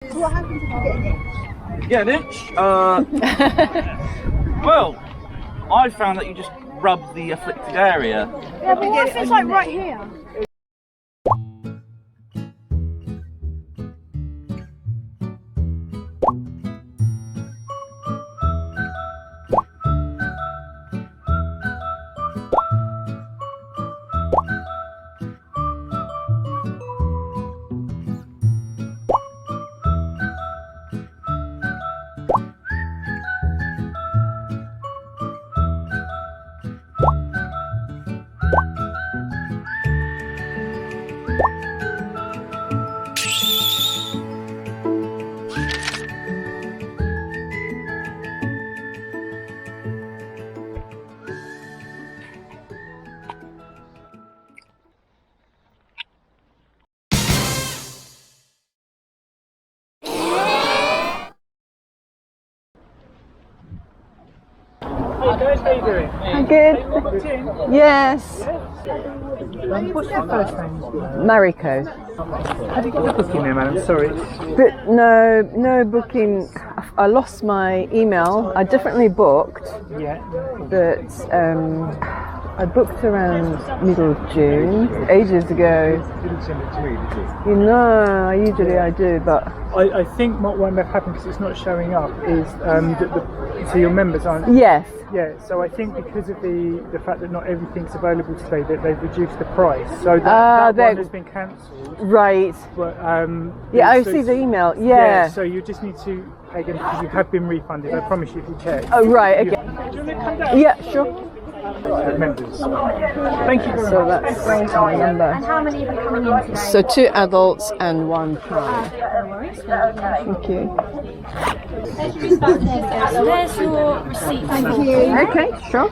What happens if you get an itch? Get an itch? Well, I found that you just rub the afflicted area. Yeah, but what if it's like right here? Guys, how you doing? I'm good. Yes. What's your first name? Mariko. Have you got the booking there, madam? Sorry. But no booking. I lost my email. I definitely booked, Yeah. but I booked around middle of June, ages ago. Didn't send it to me, did you? You know, usually I do, but I think what may have happened because it's not showing up is so your members aren't. yes. Yeah. So I think because of the fact that not everything's available today, that they've reduced the price. So that one has been cancelled. Right. But Yeah, I so see the it's- email. Yeah. So you just need to pay again because you have been refunded. I promise you if you check. Oh, right. Okay. Do you want to come down? Yeah, sure. Members. Thank you very So much. that's my number. How many are you coming in today? So 2 adults and 1 child. No worries. Thank you. So there's your receipt. Thank you. Okay, sure.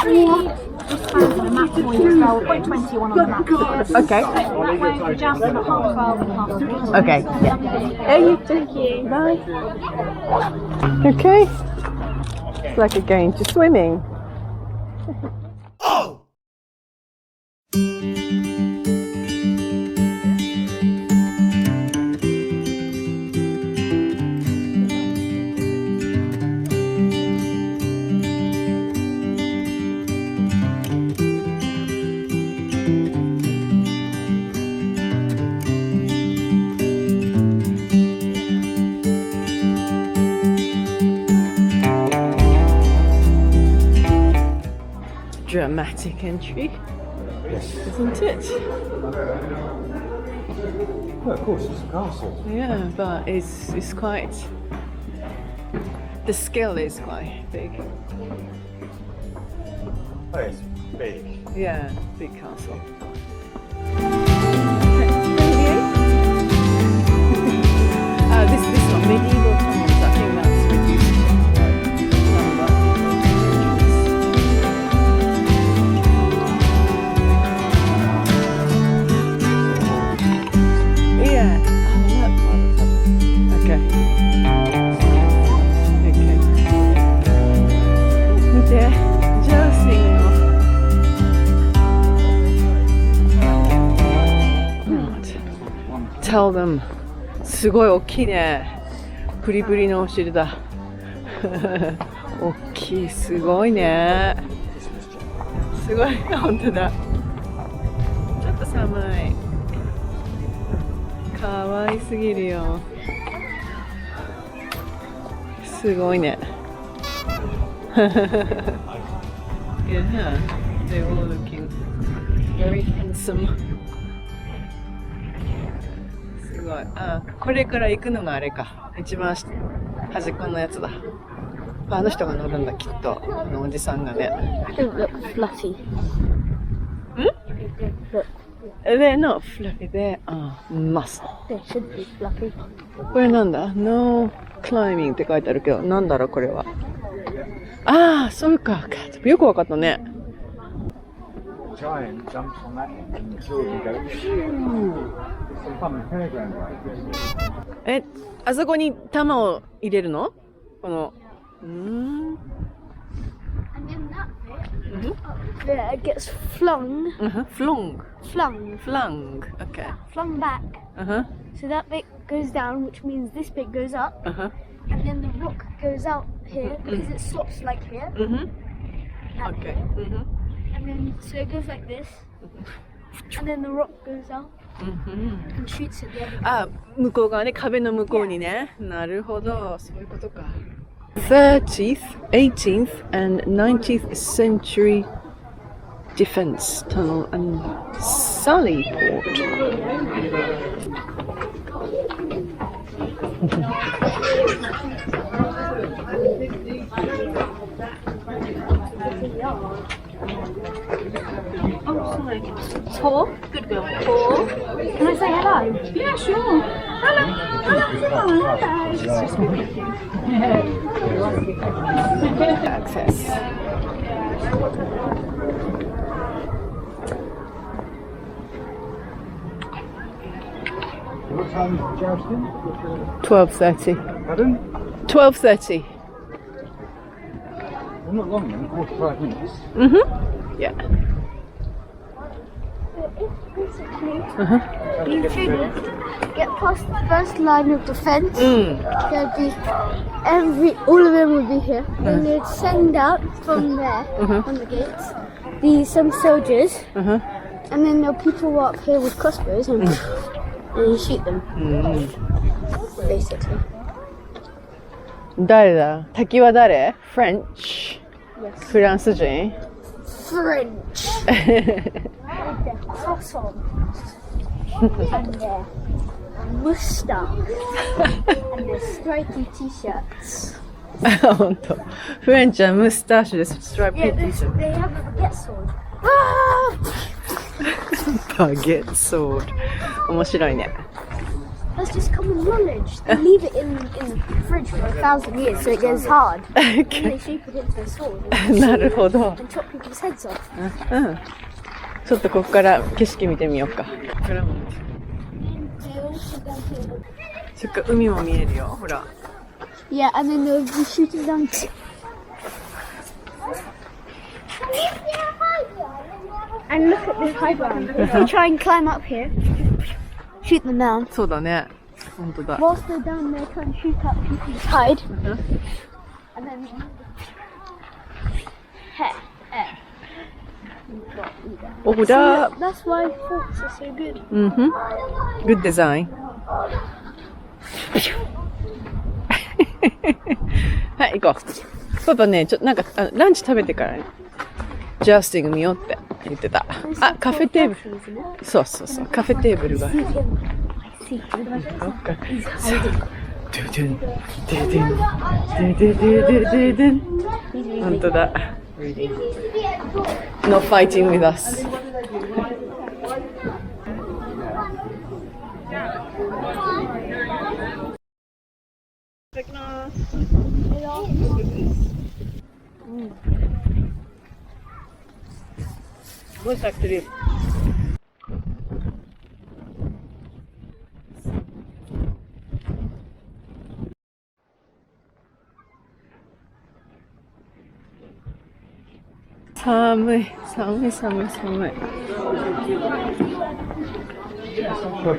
3 wristbands and a map for you as well. 0.21 on the map. Okay. That way, the jams are at 12:30 and 12:30. Okay. Yeah, you too. Thank you. Bye. Okay. It's like a game to swimming. Dramatic entry, isn't it? Well, of course, it's a castle. Yeah, but it's quite. The scale is quite big. Oh, it's big. Yeah, big castle. This one, medieval times. I think that's reduced. Yeah. Oh, look. Okay. Okay. 見て、ジャウスティングの。Tell them. すごい大きいね。プリプリのお尻だ。大きい、すごいね。すごい、本当だ。ちょっと寒い。かわいすぎるよ。すごいね。Yeah, they're all looking very handsome. すごい。あ、これから行くのがあれか。一番端っこのやつだ。あの人が乗るんだ、きっと。あのおじさんがね。Don't look fluffy. Look, They're not fluffy, they're muscle. they should be fluffy. これなんだ ?No climbing って書いてあるけど、なんだろうこれは。ああ、そうか。よくわかったね。Giant jumps on that and the children go, phew! Some fun playground like this. あそこに玉を入れるの？この。And then that bit up there gets flung, Flung. flung, Flung. Okay. flung back. Uh-huh. So that bit goes down, which means this bit goes up, and then the rock goes out here because it stops like here. Okay. And then so it goes like this, and then the rock goes out and shoots at the other. あ、向こう側ね、壁の向こうにね。なるほど、そういうことか。30th, 18th, and 19th century defense tunnel and sally port. Oh, sorry. Tall. Good girl. Tall. Can I say hello? Yeah, sure. Hello. Access. What time is the jousting? 12:30. Pardon? 12:30. Well, not long then, 45 minutes. Yeah. You should get past the first line of defense. There'd be all of them would be here. Then they'd send out from there, from the gates, some soldiers, and then there'll people walk here with crossbows and you shoot them. Basically. 誰だ？滝は誰？ French? フランス人？ French. Croissant. And their moustache. And their stripy t-shirts. 本当。フレンチはムスターシュです。ストライプ Yeah, ティーシャツ。 they have a baguette sword. バゲットソード。面白いね。That's just common knowledge. They leave it in the fridge for 1,000 years so it gets hard. And they shape it into a sword なるほど。 and chop people's heads off. ちょっとここから景色見てみようか。そっか、海も見えるよ。ほら。 Yeah, and then they'll be shooting down. And look at this high ground. If you try and climb up here, shoot them down. そうだね。本当だ。 Whilst they're down there, try and shoot up people's hide. And then. Oh, that. That's why forts are so good. Good design. はい、行こう。パパね、なんかランチ食べてからね、ジャスティング見ようって言ってた。あ、カフェテーブル。そうそうそう、カフェテーブルが。本当だ。No fighting with us. いただきます。すごいさっくり。寒い、寒い、寒い、寒い。ここ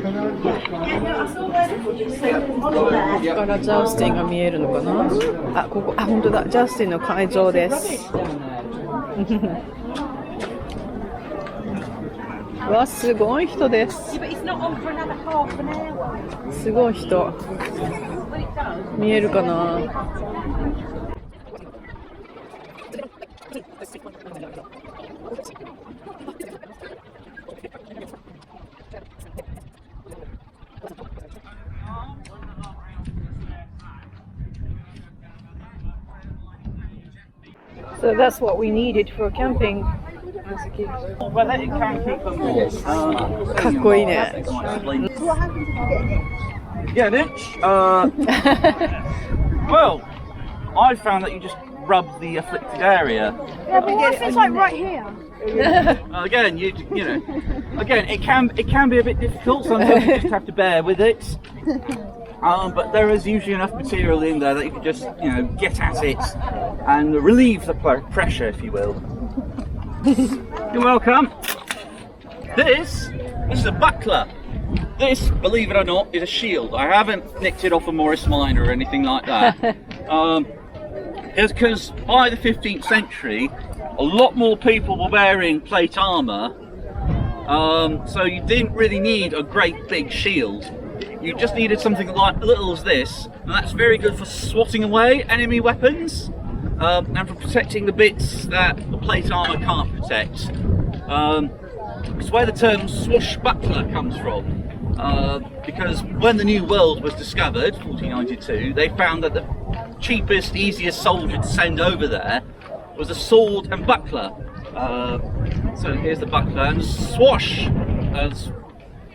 からジャウスティンが見えるのかな。あ、ここ、あ、本当だ、ジャウスティンの会場です。わ、すごい人です。すごい人。見えるかな。So that's what we needed for camping. Well, it can keep them warm. かっこいいね。Yeah, an inch. Well, I found that you just rub the afflicted area. Yeah, but what if it's like right here? Again, you know, again, it can be a bit difficult. Sometimes you just have to bear with it. But there is usually enough material in there that you can just, get at it and relieve the pressure, if you will. You're welcome. This is a buckler. this, believe it or not, is a shield. I haven't nicked it off a Morris Minor or anything like that. It's because by the 15th century, a lot more people were wearing plate armour, so you didn't really need a great big shield. You just needed something like little as this, and that's very good for swatting away enemy weapons, and for protecting the bits that the plate armour can't protect. It's where the term swashbuckler comes from, because when the New World was discovered, 1492, they found that the cheapest, easiest soldier to send over there was a sword and buckler. So here's the buckler and swash.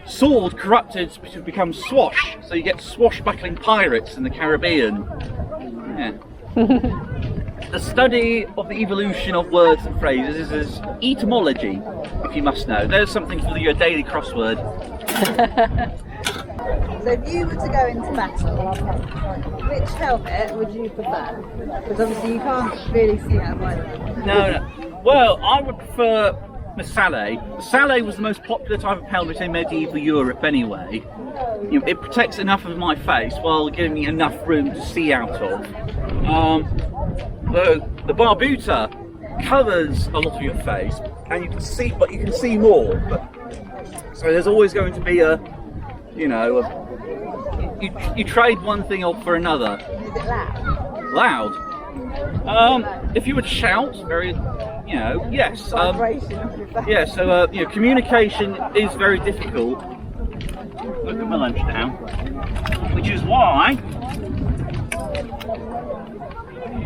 Sword corrupted to become swash, so you get swashbuckling pirates in the Caribbean. Yeah. The study of the evolution of words and phrases is etymology, if you must know. There's something for your daily crossword. So if you were to go into battle, which helmet would you prefer? Because obviously you can't really see out of either. No. Well, I would prefer the Sallet. The Sallet was the most popular type of helmet in medieval Europe anyway. You know, it protects enough of my face while giving me enough room to see out of. The Barbuta covers a lot of your face, and you can see, but you can see more. So there's always going to be a, you know, you trade one thing off for another. Is it loud? Loud? If you would shout, very, you know, yes. Yeah, so, you know, communication is very difficult. Look at my lunch now. Which is why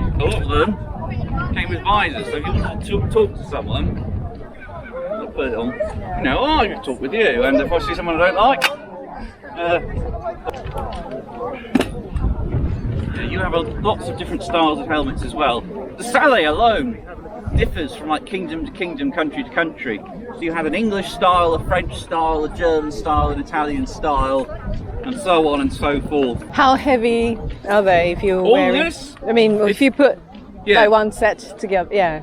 a lot of them came with visors. So if you want to talk to someone, I'll put it on. You know, oh, I can talk with you. And if I see someone I don't like, you have lots of different styles of helmets as well. The Sallet alone differs from like kingdom to kingdom, country to country. So you have an English style, a French style, a German style, an Italian style, and so on and so forth. How heavy are they if you're All wearing? this? I mean, if you put Yeah. like one set together, yeah.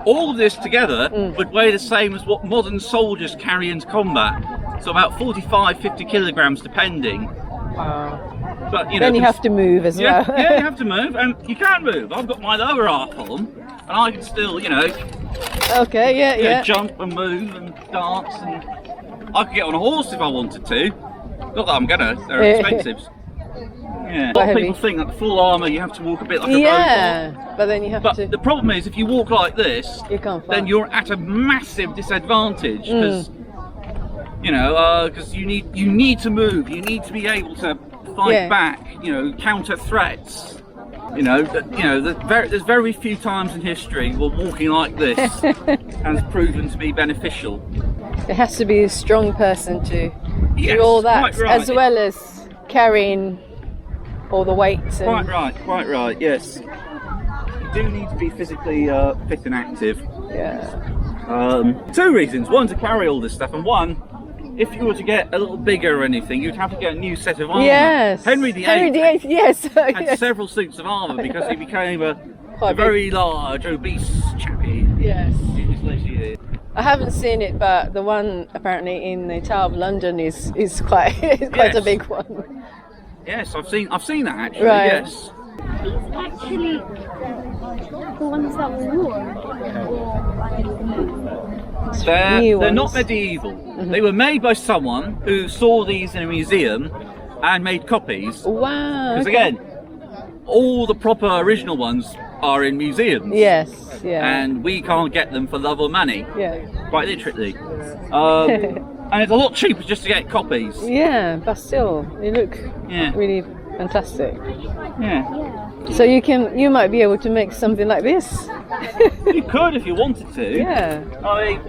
All of this together would weigh the same as what modern soldiers carry into combat. So about 45, 50 kilograms depending. But you know, Then you have to move as yeah, well. yeah, you have to move, and you can move. I've got my lower half on, and I can still, you know, Okay, yeah. jump and move and dance, and I could get on a horse if I wanted to. Not that I'm gonna; they're expensive. Yeah, a lot of heavy. people think that the full armour you have to walk a bit like a robot. Yeah, but then you have But to. the problem is, if you walk like this, You can't fly. then you're at a massive disadvantage because you know, because you need to move. You need to be able to fight back. You know, counter threats. You know, there's very few times in history where walking like this has proven to be beneficial. It has to be a strong person to Yes, do all that, quite right. as well as carrying all the weights. And Quite right. Yes, you do need to be physically fit and active. yeah. Two reasons: one, to carry all this stuff, and one, if you were to get a little bigger or anything, you'd have to get a new set of armour. Yes. Henry VIII yes. had several suits of armour because he became a very large, obese chappie. Yes. In his later years. I haven't seen it, but the one apparently in the Tower of London is quite quite a Yes. big one. Yes, I've seen that actually. Right. Yes. These actually the ones that were worn. They're New not ones. medieval. They were made by someone who saw these in a museum and made copies. Wow. Because again, all the proper original ones are in museums. Yes. Yeah. And we can't get them for love or money, yeah. quite literally. And it's a lot cheaper just to get copies. Yeah, but still, they look Yeah. really fantastic. Yeah. So you might be able to make something like this. You could if you wanted to. Yeah. I mean,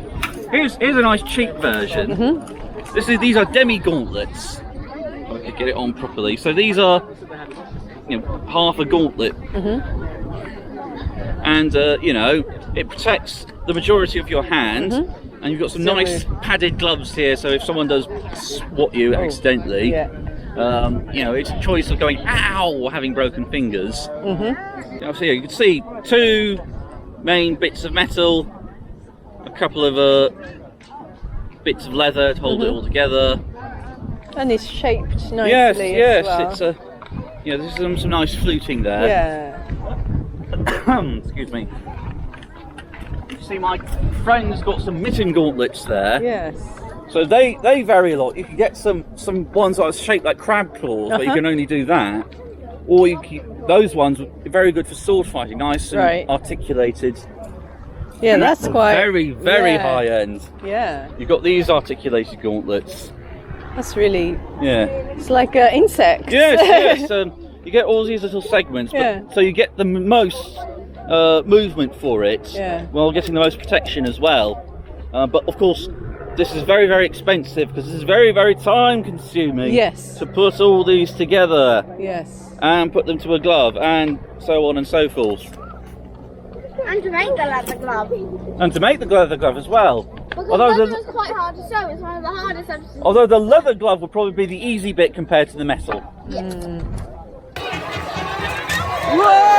here's a nice cheap version. These are demi gauntlets. If I could get it on properly. So these are, you know, half a gauntlet. And you know, it protects the majority of your hand. And you've got some nice padded gloves here, so if someone does swat you accidentally, you know, it's a choice of going ow or having broken fingers. So you can see two main bits of metal, a couple of bits of leather to hold it all together. And it's shaped nicely. Yes, as well. it's a. Yeah, there's some nice fluting there. Yeah. Excuse me. You see, my friend's got some mitten gauntlets there. Yes. So they vary a lot. You can get some ones that are shaped like crab claws, but you can only do that. Or you can, those ones are very good for sword fighting, nice and articulated. Yeah, and that's quite very high end. Yeah. You've got these articulated gauntlets. That's really. Yeah. It's like an insect. Yes. You get all these little segments, but, so you get the most movement for it, while getting the most protection as well. But of course, this is very expensive because this is very time consuming. Yes. To put all these together. Yes. And put them to a glove, and so on and so forth. And to make the leather glove. And to make the leather glove as well. Because Although leather is quite hard to sew. It's one of the hardest I've seen. Although the leather glove will probably be the easy bit compared to the metal. Yeah. Whoa!